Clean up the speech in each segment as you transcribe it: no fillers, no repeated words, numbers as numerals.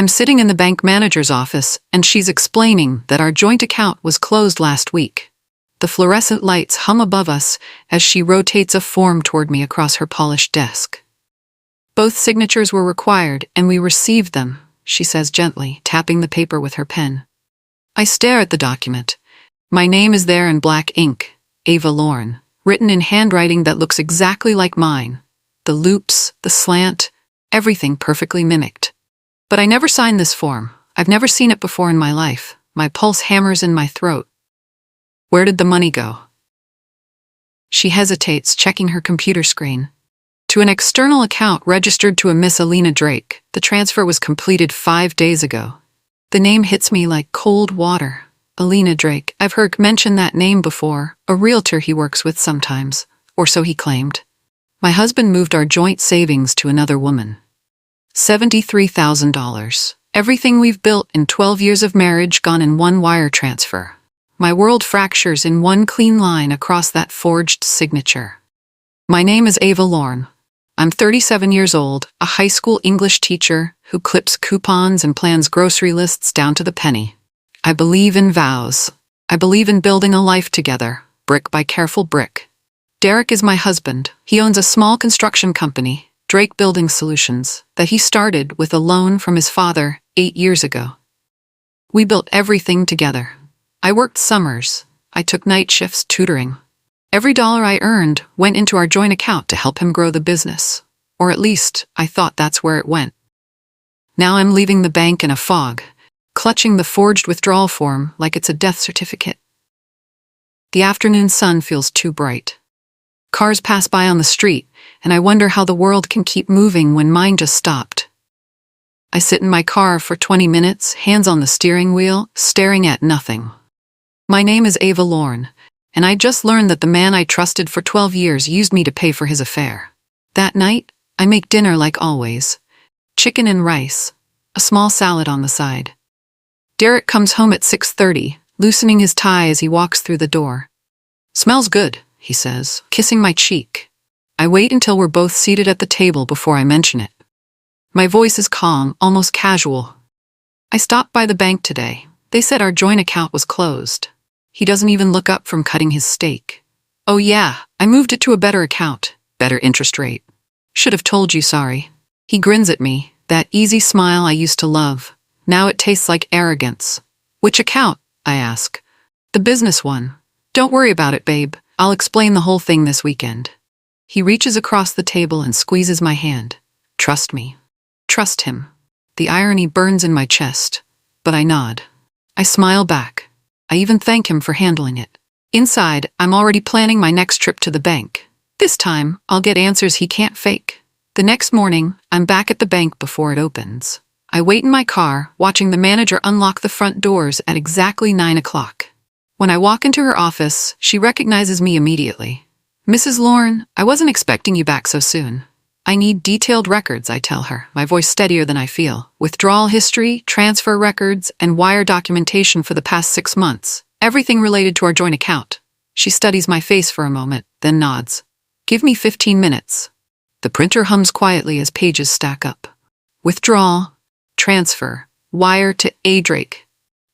I'm sitting in the bank manager's office, and she's explaining that our joint account was closed last week. The fluorescent lights hum above us as she rotates a form toward me across her polished desk. Both signatures were required, and we received them, she says gently, tapping the paper with her pen. I stare at the document. My name is there in black ink, Ava Lorne, written in handwriting that looks exactly like mine. The loops, the slant, everything perfectly mimicked. But I never signed this form. I've never seen it before in my life. My pulse hammers in my throat. Where did the money go? She hesitates, checking her computer screen. To an external account registered to a Miss Alina Drake. The transfer was completed 5 days ago. The name hits me like cold water. Alina Drake. I've heard mention that name before. A realtor he works with sometimes. Or so he claimed. My husband moved our joint savings to another woman. $73,000. Everything we've built in 12 years of marriage gone in one wire transfer. My world fractures in one clean line across that forged signature. My name is Ava Lorne. I'm 37 years old, a high school English teacher who clips coupons and plans grocery lists down to the penny. I believe in vows. I believe in building a life together, brick by careful brick. Derek is my husband. He owns a small construction company, Drake Building Solutions, that he started with a loan from his father 8 years ago. We built everything together. I worked summers. I took night shifts tutoring. Every dollar I earned went into our joint account to help him grow the business. Or at least, I thought that's where it went. Now I'm leaving the bank in a fog, clutching the forged withdrawal form like it's a death certificate. The afternoon sun feels too bright. Cars pass by on the street, and I wonder how the world can keep moving when mine just stopped. I sit in my car for 20 minutes, hands on the steering wheel, staring at nothing. My name is Ava Lorne, and I just learned that the man I trusted for 12 years used me to pay for his affair. That night, I make dinner like always. Chicken and rice, a small salad on the side. Derek comes home at 6:30, loosening his tie as he walks through the door. "Smells good," he says, kissing my cheek. I wait until we're both seated at the table before I mention it. My voice is calm, almost casual. "I stopped by the bank today. They said our joint account was closed." He doesn't even look up from cutting his steak. "Oh yeah, I moved it to a better account, better interest rate. Should have told you, sorry." He grins at me, that easy smile I used to love. Now it tastes like arrogance. "Which account?" I ask. "The business one. Don't worry about it, babe. I'll explain the whole thing this weekend." He reaches across the table and squeezes my hand. "Trust me." Trust him. The irony burns in my chest, but I nod. I smile back. I even thank him for handling it. Inside, I'm already planning my next trip to the bank. This time, I'll get answers he can't fake. The next morning, I'm back at the bank before it opens. I wait in my car, watching the manager unlock the front doors at exactly 9 o'clock. When I walk into her office, she recognizes me immediately. "Mrs. Lorne, I wasn't expecting you back so soon." "I need detailed records," I tell her, my voice steadier than I feel. "Withdrawal history, transfer records, and wire documentation for the past 6 months. Everything related to our joint account." She studies my face for a moment, then nods. "Give me 15 minutes. The printer hums quietly as pages stack up. Withdrawal, transfer, wire to A. Drake.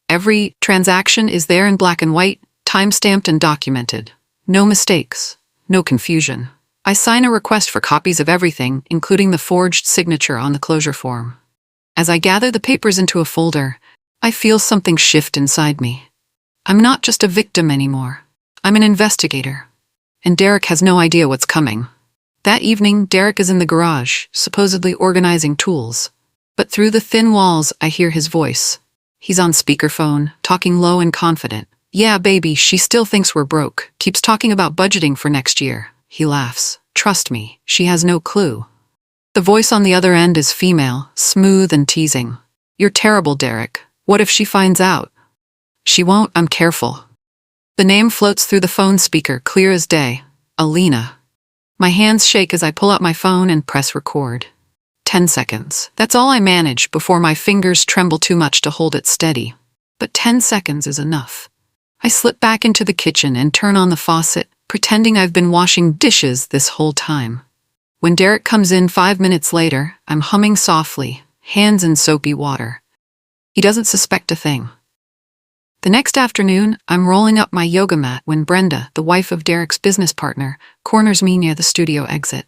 Every transaction is there in black and white, time-stamped and documented. No mistakes, no confusion. I sign a request for copies of everything, including the forged signature on the closure form. As I gather the papers into a folder, I feel something shift inside me. I'm not just a victim anymore. I'm an investigator. And Derek has no idea what's coming. That evening, Derek is in the garage, supposedly organizing tools. But through the thin walls, I hear his voice. He's on speakerphone, talking low and confident. "Yeah, baby, she still thinks we're broke. Keeps talking about budgeting for next year." He laughs. "Trust me, she has no clue." The voice on the other end is female, smooth and teasing. "You're terrible, Derek. What if she finds out?" "She won't, I'm careful." The name floats through the phone speaker, clear as day. Alina. My hands shake as I pull out my phone and press record. 10 seconds. That's all I manage before my fingers tremble too much to hold it steady. But 10 seconds is enough. I slip back into the kitchen and turn on the faucet, pretending I've been washing dishes this whole time. When Derek comes in 5 minutes later, I'm humming softly, hands in soapy water. He doesn't suspect a thing. The next afternoon, I'm rolling up my yoga mat when Brenda, the wife of Derek's business partner, corners me near the studio exit.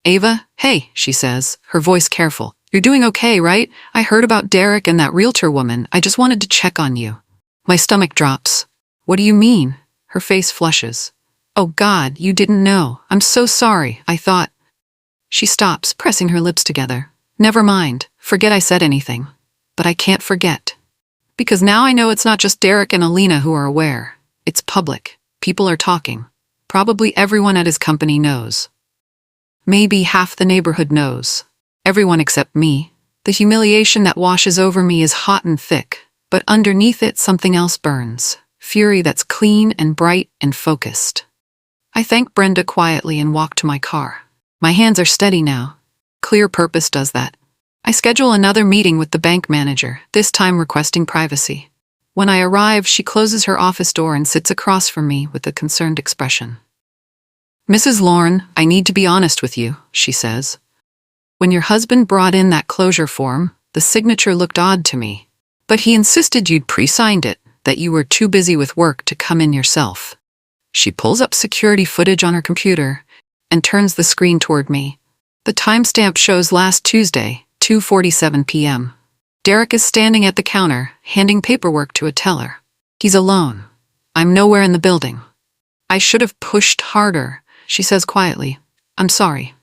"Ava, hey," she says, her voice careful. "You're doing okay, right? I heard about Derek and that realtor woman. I just wanted to check on you." My stomach drops. "What do you mean?" Her face flushes. "Oh God, you didn't know. I'm so sorry. I thought..." She stops, pressing her lips together. "Never mind. Forget I said anything. But I can't forget. Because now I know it's not just Derek and Alina who are aware. It's public. People are talking. Probably everyone at his company knows. Maybe half the neighborhood knows. Everyone except me. The humiliation that washes over me is hot and thick, but underneath it something else burns. Fury that's clean and bright and focused. I thank Brenda quietly and walk to my car. My hands are steady now. Clear purpose does that. I schedule another meeting with the bank manager, this time requesting privacy. When I arrive, she closes her office door and sits across from me with a concerned expression. "Mrs. Lorne, I need to be honest with you," she says. "When your husband brought in that closure form, the signature looked odd to me. But he insisted you'd pre-signed it, that you were too busy with work to come in yourself." She pulls up security footage on her computer and turns the screen toward me. The timestamp shows last Tuesday, 2:47 p.m. Derek is standing at the counter, handing paperwork to a teller. He's alone. I'm nowhere in the building. "I should have pushed harder," she says quietly. "I'm sorry."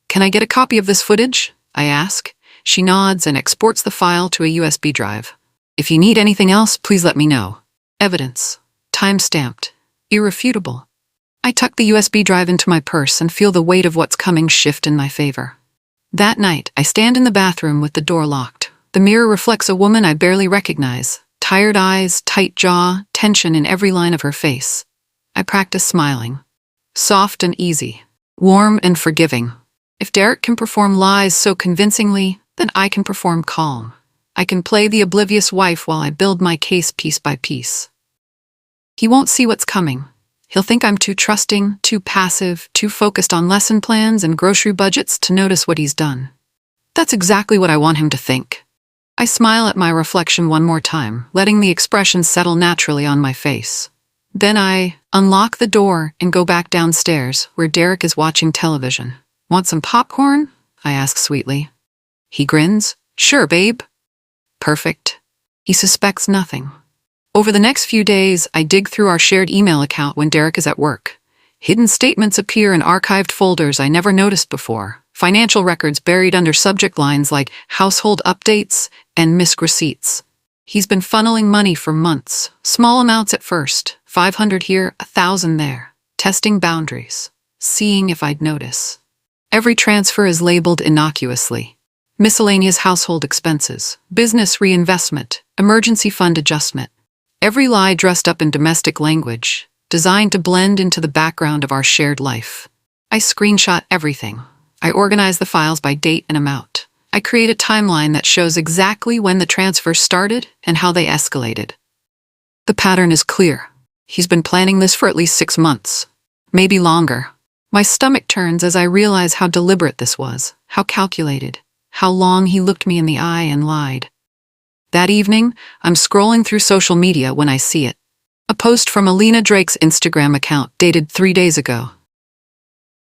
"Can I get a copy of this footage?" I ask. She nods and exports the file to a USB drive. "If you need anything else, please let me know." Evidence. Time-stamped. Irrefutable. I tuck the USB drive into my purse and feel the weight of what's coming shift in my favor. That night, I stand in the bathroom with the door locked. The mirror reflects a woman I barely recognize. Tired eyes, tight jaw, tension in every line of her face. I practice smiling. Soft and easy. Warm and forgiving. If Derek can perform lies so convincingly, then I can perform calm. I can play the oblivious wife while I build my case piece by piece. He won't see what's coming. He'll think I'm too trusting, too passive, too focused on lesson plans and grocery budgets to notice what he's done. That's exactly what I want him to think. I smile at my reflection one more time, letting the expression settle naturally on my face. Then I unlock the door and go back downstairs, where Derek is watching television. "Want some popcorn?" I ask sweetly. He grins. "Sure, babe." Perfect. He suspects nothing. Over the next few days, I dig through our shared email account when Derek is at work. Hidden statements appear in archived folders I never noticed before. Financial records buried under subject lines like household updates and missed receipts. He's been funneling money for months. Small amounts at first, 500 here, 1,000 there. Testing boundaries. Seeing if I'd notice. Every transfer is labeled innocuously. Miscellaneous household expenses, business reinvestment, emergency fund adjustment. Every lie dressed up in domestic language, designed to blend into the background of our shared life. I screenshot everything. I organize the files by date and amount. I create a timeline that shows exactly when the transfers started and how they escalated. The pattern is clear. He's been planning this for at least 6 months. Maybe longer. My stomach turns as I realize how deliberate this was, how calculated, how long he looked me in the eye and lied. That evening, I'm scrolling through social media when I see it. A post from Alina Drake's Instagram account dated 3 days ago.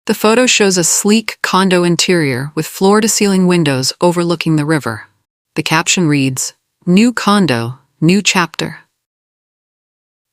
The photo shows a sleek condo interior with floor-to-ceiling windows overlooking the river. The caption reads, "New condo, new chapter."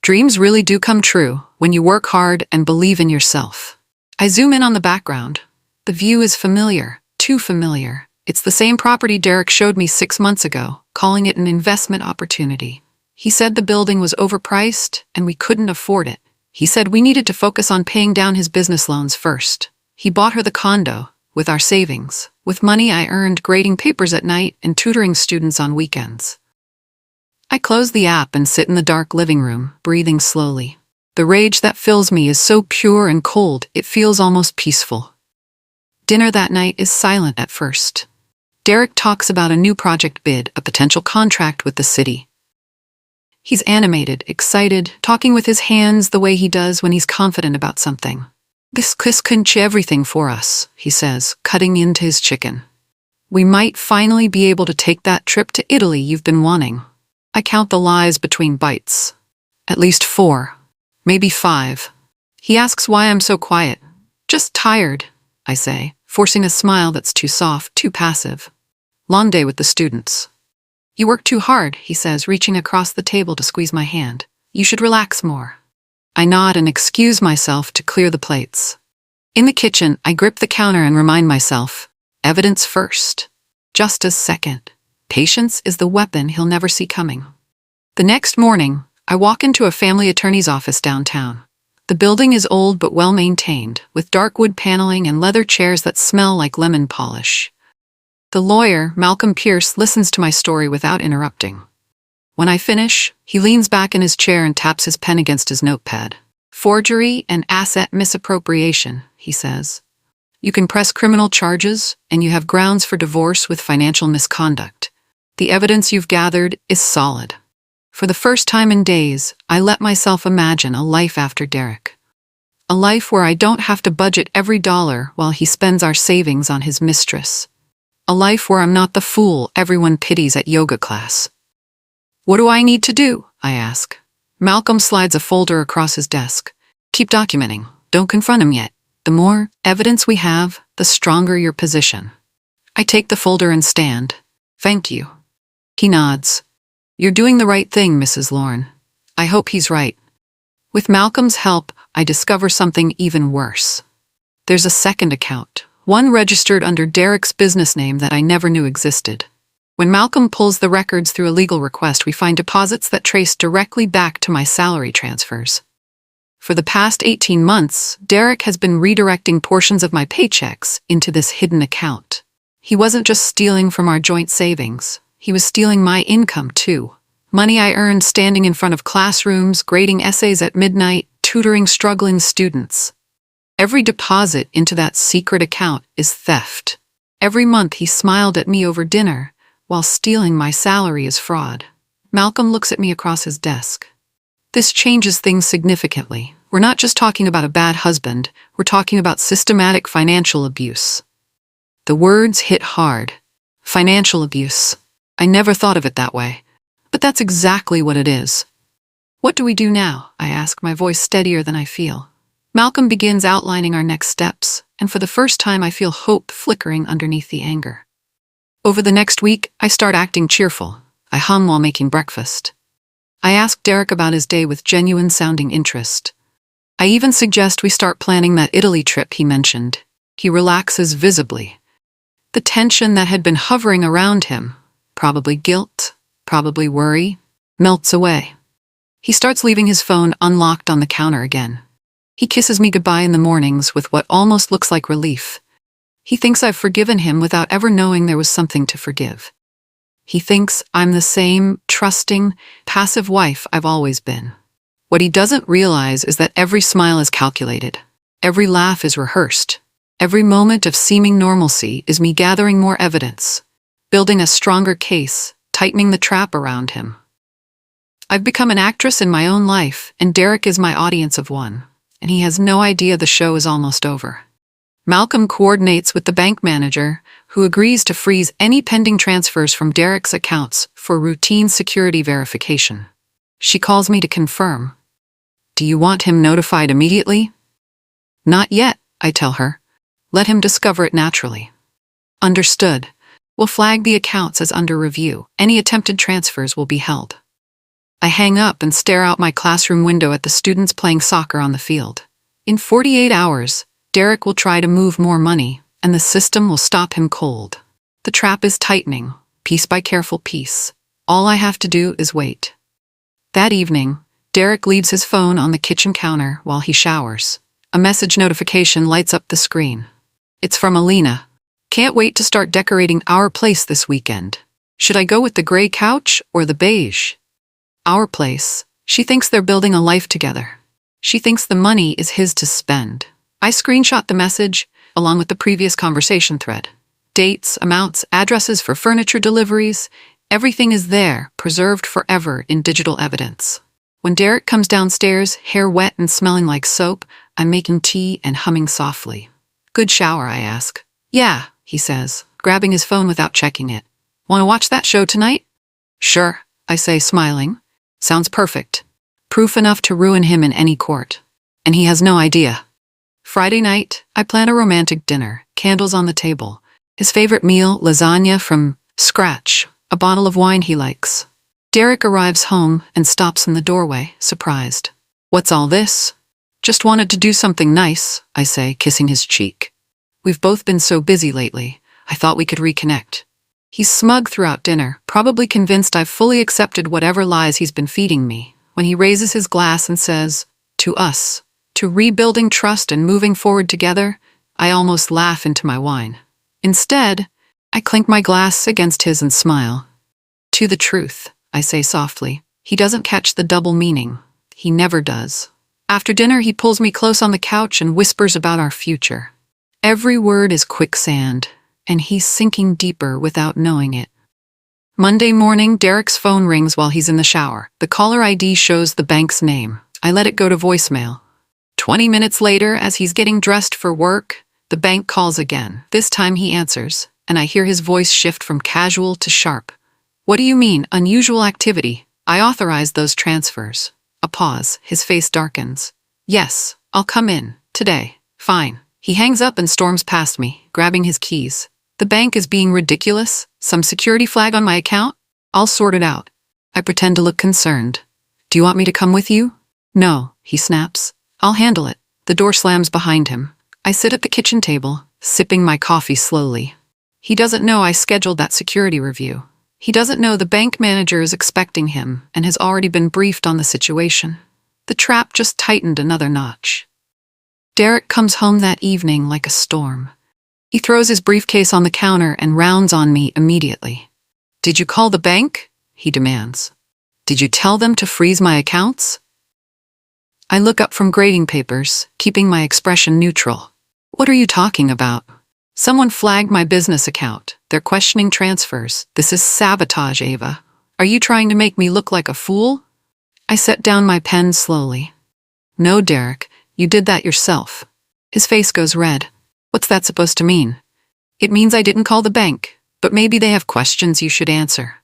Dreams really do come true when you work hard and believe in yourself. I zoom in on the background. The view is familiar, too familiar. It's the same property Derek showed me 6 months ago, calling it an investment opportunity. He said the building was overpriced and we couldn't afford it. He said we needed to focus on paying down his business loans first. He bought her the condo, with our savings, with money I earned grading papers at night and tutoring students on weekends. I close the app and sit in the dark living room, breathing slowly. The rage that fills me is so pure and cold, it feels almost peaceful. Dinner that night is silent at first. Derek talks about a new project bid, a potential contract with the city. He's animated, excited, talking with his hands the way he does when he's confident about something. "This can change everything for us," he says, cutting into his chicken. "We might finally be able to take that trip to Italy you've been wanting." I count the lies between bites. At least 4, maybe 5. He asks why I'm so quiet. Just tired, I say, forcing a smile that's too soft, too passive. Long day with the students. You work too hard, he says, reaching across the table to squeeze my hand. You should relax more. I nod and excuse myself to clear the plates. In the kitchen, I grip the counter and remind myself, evidence first, justice second. Patience is the weapon he'll never see coming. The next morning, I walk into a family attorney's office downtown. The building is old but well-maintained, with dark wood paneling and leather chairs that smell like lemon polish. The lawyer, Malcolm Pierce, listens to my story without interrupting. When I finish, he leans back in his chair and taps his pen against his notepad. Forgery and asset misappropriation, he says. You can press criminal charges, and you have grounds for divorce with financial misconduct. The evidence you've gathered is solid. For the first time in days, I let myself imagine a life after Derek. A life where I don't have to budget every dollar while he spends our savings on his mistress. A life where I'm not the fool everyone pities at yoga class. What do I need to do? I ask. Malcolm slides a folder across his desk. Keep documenting. Don't confront him yet. The more evidence we have, the stronger your position. I take the folder and stand. Thank you. He nods. You're doing the right thing, Mrs. Lorne. I hope he's right. With Malcolm's help, I discover something even worse. There's a second account, one registered under Derek's business name that I never knew existed. When Malcolm pulls the records through a legal request, we find deposits that trace directly back to my salary transfers. For the past 18 months, Derek has been redirecting portions of my paychecks into this hidden account. He wasn't just stealing from our joint savings. He was stealing my income, too. Money I earned standing in front of classrooms, grading essays at midnight, tutoring struggling students. Every deposit into that secret account is theft. Every month he smiled at me over dinner, while stealing my salary is fraud. Malcolm looks at me across his desk. This changes things significantly. We're not just talking about a bad husband, we're talking about systematic financial abuse. The words hit hard. Financial abuse. I never thought of it that way. But that's exactly what it is. What do we do now? I ask, my voice steadier than I feel. Malcolm begins outlining our next steps, and for the first time I feel hope flickering underneath the anger. Over the next week, I start acting cheerful. I hum while making breakfast. I ask Derek about his day with genuine-sounding interest. I even suggest we start planning that Italy trip he mentioned. He relaxes visibly. The tension that had been hovering around him, probably guilt, probably worry, melts away. He starts leaving his phone unlocked on the counter again. He kisses me goodbye in the mornings with what almost looks like relief. He thinks I've forgiven him without ever knowing there was something to forgive. He thinks I'm the same trusting, passive wife I've always been. What he doesn't realize is that every smile is calculated. Every laugh is rehearsed. Every moment of seeming normalcy is me gathering more evidence, building a stronger case, tightening the trap around him. I've become an actress in my own life, and Derek is my audience of one, and he has no idea the show is almost over. Malcolm coordinates with the bank manager, who agrees to freeze any pending transfers from Derek's accounts for routine security verification. She calls me to confirm. Do you want him notified immediately? Not yet, I tell her. Let him discover it naturally. Understood. We'll flag the accounts as under review. Any attempted transfers will be held. I hang up and stare out my classroom window at the students playing soccer on the field. In 48 hours, Derek will try to move more money, and the system will stop him cold. The trap is tightening, piece by careful piece. All I have to do is wait. That evening, Derek leaves his phone on the kitchen counter while he showers. A message notification lights up the screen. It's from Alina. Can't wait to start decorating our place this weekend. Should I go with the gray couch or the beige? Our place. She thinks they're building a life together. She thinks the money is his to spend. I screenshot the message, along with the previous conversation thread. Dates, amounts, addresses for furniture deliveries, everything is there, preserved forever in digital evidence. When Derek comes downstairs, hair wet and smelling like soap, I'm making tea and humming softly. Good shower, I ask. Yeah, he says, grabbing his phone without checking it. Want to watch that show tonight? Sure, I say, smiling. Sounds perfect. Proof enough to ruin him in any court. And he has no idea. Friday night, I plan a romantic dinner, candles on the table. His favorite meal, lasagna from scratch, a bottle of wine he likes. Derek arrives home and stops in the doorway, surprised. What's all this? Just wanted to do something nice, I say, kissing his cheek. We've both been so busy lately. I thought we could reconnect. He's smug throughout dinner, probably convinced I've fully accepted whatever lies he's been feeding me, when he raises his glass and says, "To us, to rebuilding trust and moving forward together." I almost laugh into my wine. Instead, I clink my glass against his and smile. "To the truth," I say softly. He doesn't catch the double meaning. He never does. After dinner, he pulls me close on the couch and whispers about our future. Every word is quicksand, and he's sinking deeper without knowing it. Monday morning, Derek's phone rings while he's in the shower. The caller ID shows the bank's name. I let it go to voicemail. 20 minutes later, as he's getting dressed for work, the bank calls again. This time he answers, and I hear his voice shift from casual to sharp. "What do you mean, unusual activity? I authorized those transfers." A pause. His face darkens. "Yes, I'll come in. Today. Fine." He hangs up and storms past me, grabbing his keys. "The bank is being ridiculous? Some security flag on my account? I'll sort it out." I pretend to look concerned. "Do you want me to come with you?" "No," he snaps. "I'll handle it." The door slams behind him. I sit at the kitchen table, sipping my coffee slowly. He doesn't know I scheduled that security review. He doesn't know the bank manager is expecting him and has already been briefed on the situation. The trap just tightened another notch. Derek comes home that evening like a storm. He throws his briefcase on the counter and rounds on me immediately. "Did you call the bank?" he demands. "Did you tell them to freeze my accounts?" I look up from grading papers, keeping my expression neutral. "What are you talking about? Someone flagged my business account. They're questioning transfers. This is sabotage, Ava. Are you trying to make me look like a fool?" I set down my pen slowly. "No, Derek, you did that yourself." His face goes red. "What's that supposed to mean?" "It means I didn't call the bank, but maybe they have questions you should answer."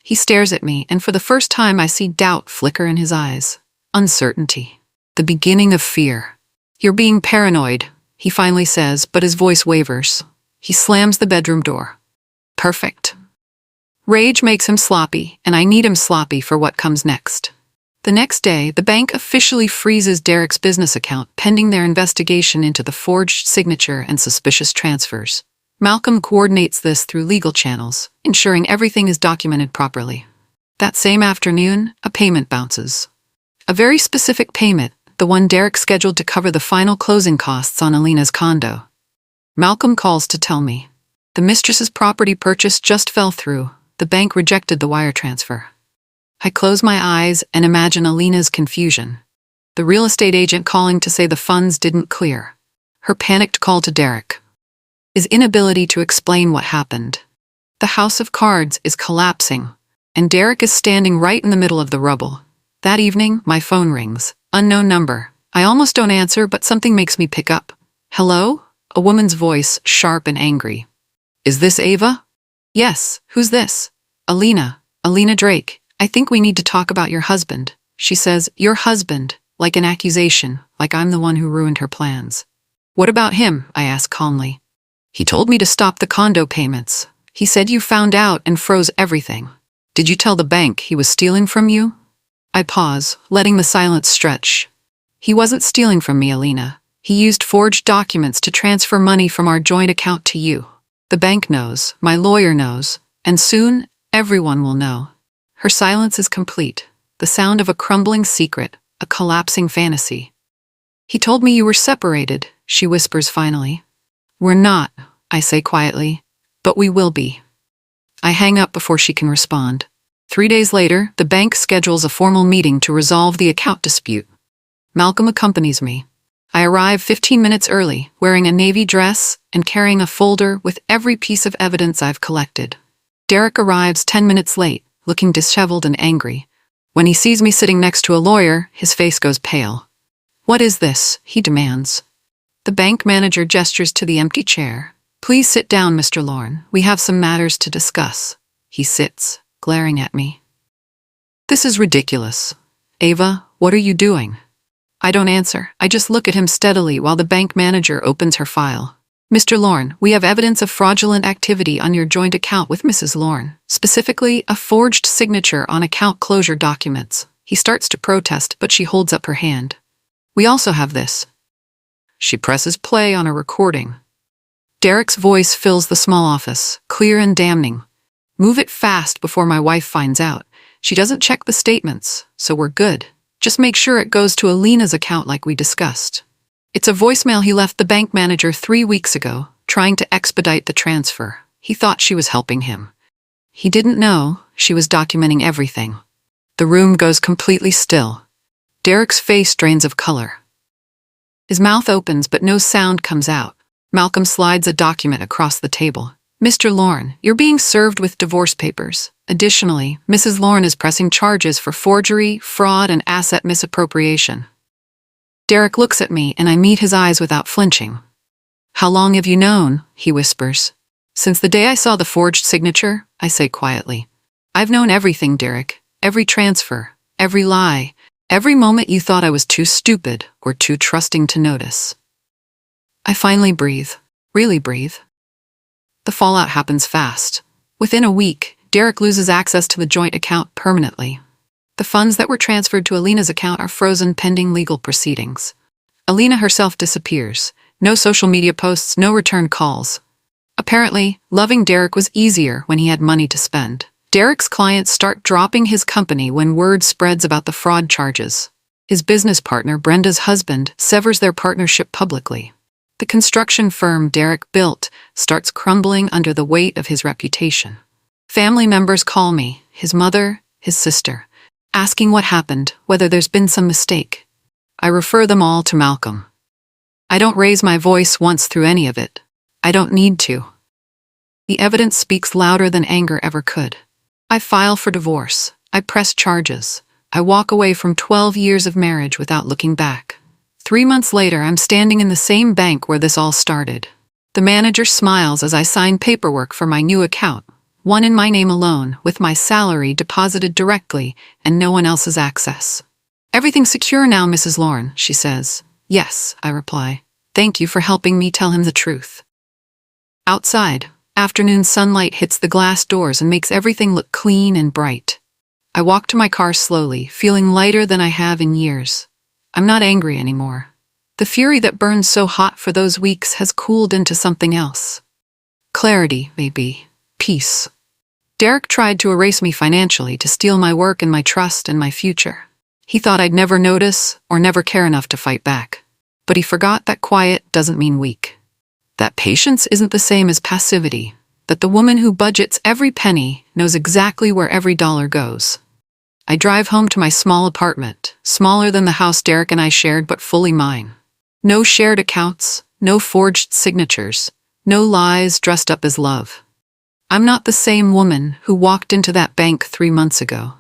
He stares at me, and for the first time I see doubt flicker in his eyes. Uncertainty. The beginning of fear. "You're being paranoid," he finally says, but his voice wavers. He slams the bedroom door. Perfect. Rage makes him sloppy, and I need him sloppy for what comes next. The next day, the bank officially freezes Derek's business account pending their investigation into the forged signature and suspicious transfers. Malcolm coordinates this through legal channels, ensuring everything is documented properly. That same afternoon, a payment bounces. A very specific payment, the one Derek scheduled to cover the final closing costs on Alina's condo. Malcolm calls to tell me. The Mistress's property purchase just fell through. The bank rejected the wire transfer. I close my eyes and imagine Alina's confusion. The real estate agent calling to say the funds didn't clear. Her panicked call to Derek. His inability to explain what happened. The house of cards is collapsing, and Derek is standing right in the middle of the rubble. That evening, my phone rings. Unknown number. I almost don't answer, but something makes me pick up. "Hello?" A woman's voice, sharp and angry. "Is this Ava?" "Yes. Who's this?" Alina Drake. "I think we need to talk about your husband." She says, "Your husband," like an accusation, like I'm the one who ruined her plans. "What about him?" I ask calmly. "He told me to stop the condo payments. He said you found out and froze everything. Did you tell the bank he was stealing from you?" I pause, letting the silence stretch. "He wasn't stealing from me, Alina. He used forged documents to transfer money from our joint account to you. The bank knows, my lawyer knows, and soon everyone will know." Her silence is complete, the sound of a crumbling secret, a collapsing fantasy. "He told me you were separated," she whispers finally. "We're not," I say quietly, "but we will be." I hang up before she can respond. 3 days later, the bank schedules a formal meeting to resolve the account dispute. Malcolm accompanies me. I arrive 15 minutes early, wearing a navy dress and carrying a folder with every piece of evidence I've collected. Derek arrives 10 minutes late, looking disheveled and angry. When he sees me sitting next to a lawyer, his face goes pale. "What is this?" he demands. The bank manager gestures to the empty chair. "Please sit down, Mr. Lorne. We have some matters to discuss." He sits, glaring at me. This is ridiculous. Ava, what are you doing? I don't answer. I just look at him steadily while the bank manager opens her file. Mr. Lorne, we have evidence of fraudulent activity on your joint account with Mrs. Lorne, specifically a forged signature on account closure documents. He starts to protest, but she holds up her hand. We also have this. She presses play on a recording. Derek's voice fills the small office, clear and damning. Move it fast before my wife finds out. She doesn't check the statements, so we're good. Just make sure it goes to Alina's account like we discussed. It's a voicemail he left the bank manager 3 weeks ago, trying to expedite the transfer. He thought she was helping him. He didn't know she was documenting everything. The room goes completely still. Derek's face drains of color. His mouth opens, but no sound comes out. Malcolm slides a document across the table. Mr. Lorne, you're being served with divorce papers. Additionally, Mrs. Lorne is pressing charges for forgery, fraud, and asset misappropriation. Derek looks at me, and I meet his eyes without flinching. How long have you known? He whispers. Since the day I saw the forged signature, I say quietly. I've known everything, Derek. Every transfer, every lie, every moment you thought I was too stupid or too trusting to notice. I finally breathe. Really breathe. The fallout happens fast. Within a week, Derek loses access to the joint account permanently. The funds that were transferred to Alina's account are frozen pending legal proceedings. Alina herself disappears. No social media posts, no return calls. Apparently, loving Derek was easier when he had money to spend. Derek's clients start dropping his company when word spreads about the fraud charges. His business partner, Brenda's husband, severs their partnership publicly. The construction firm Derek built starts crumbling under the weight of his reputation. Family members call me, his mother, his sister, asking what happened, whether there's been some mistake. I refer them all to Malcolm. I don't raise my voice once through any of it. I don't need to. The evidence speaks louder than anger ever could. I file for divorce. I press charges. I walk away from 12 years of marriage without looking back. 3 months later, I'm standing in the same bank where this all started. The manager smiles as I sign paperwork for my new account, one in my name alone, with my salary deposited directly and no one else's access. Everything's secure now, Mrs. Lorne, she says. Yes, I reply. Thank you for helping me tell him the truth. Outside, afternoon sunlight hits the glass doors and makes everything look clean and bright. I walk to my car slowly, feeling lighter than I have in years. I'm not angry anymore. The fury that burned so hot for those weeks has cooled into something else. Clarity, maybe. Peace. Derek tried to erase me financially, to steal my work and my trust and my future. He thought I'd never notice or never care enough to fight back. But he forgot that quiet doesn't mean weak. That patience isn't the same as passivity. That the woman who budgets every penny knows exactly where every dollar goes. I drive home to my small apartment, smaller than the house Derek and I shared, but fully mine. No shared accounts, no forged signatures, no lies dressed up as love. I'm not the same woman who walked into that bank 3 months ago.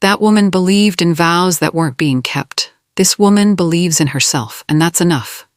That woman believed in vows that weren't being kept. This woman believes in herself, and that's enough.